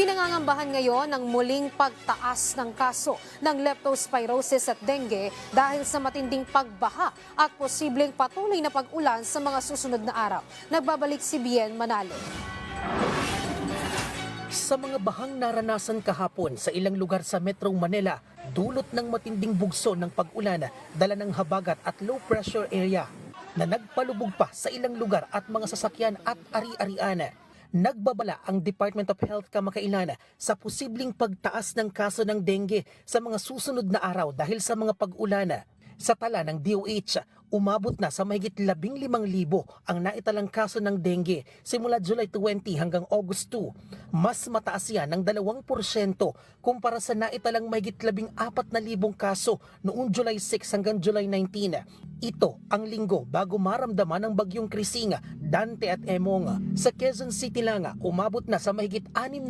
Pinangangambahan ngayon ng muling pagtaas ng kaso ng leptospirosis at dengue dahil sa matinding pagbaha at posibleng patuloy na pag-ulan sa mga susunod na araw. Nagbabalik si Bien Manalo. Sa mga bahang naranasan kahapon sa ilang lugar sa Metro Manila, dulot ng matinding bugso ng pag-ulan, dala ng habagat at low pressure area na nagpalubog pa sa ilang lugar at mga sasakyan at ari-arian. Nagbabala ang Department of Health kamakailan sa posibleng pagtaas ng kaso ng dengue sa mga susunod na araw dahil sa mga pag-ulan. Sa tala ng DOH, umabot na sa mahigit 15,000 ang naitalang kaso ng dengue simula July 20 hanggang August 2. Mas mataas yan ng 2% kumpara sa naitalang mahigit 14,000 kaso noong July 6 hanggang July 19. Ito ang linggo bago maramdaman ng bagyong Krising, Dante at Emong. Sa Quezon City lang, umabot na sa mahigit 6,000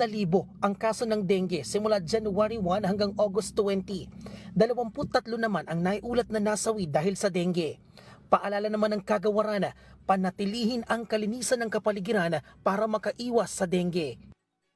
ang kaso ng dengue simula January 1 hanggang August 20. 23 naman ang naiulat na nasawi dahil sa dengue. Paalala naman ng kagawaran, panatilihin ang kalinisan ng kapaligiran para makaiwas sa dengue.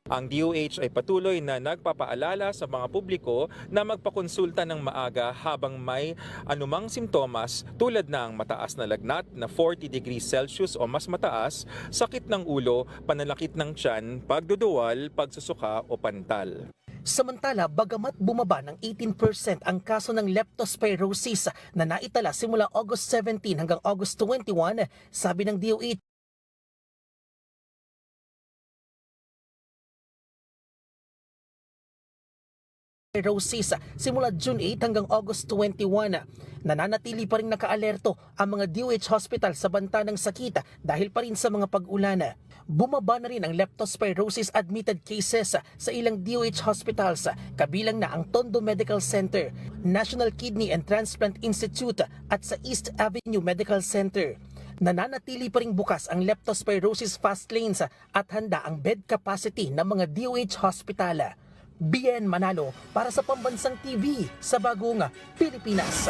Ang DOH ay patuloy na nagpapaalala sa mga publiko na magpakonsulta ng maaga habang may anumang simptomas tulad ng mataas na lagnat na 40 degrees Celsius o mas mataas, sakit ng ulo, pananakit ng tiyan, pagduduwal, pagsusuka o pantal. Samantala, bagamat bumaba ng 18% ang kaso ng leptospirosis na naitala simula August 17 hanggang August 21, sabi ng DOH, simula June 8 hanggang August 21. Nananatili pa rin nakaalerto ang mga DOH hospital sa banta ng sakit dahil pa rin sa mga pag-ulan. Bumaba na rin ang leptospirosis admitted cases sa ilang DOH hospitals, kabilang na ang Tondo Medical Center, National Kidney and Transplant Institute at sa East Avenue Medical Center. Nananatili pa rin bukas ang leptospirosis fast lanes at handa ang bed capacity ng mga DOH hospital. Bien Manalo para sa Pambansang TV sa Bagong Pilipinas.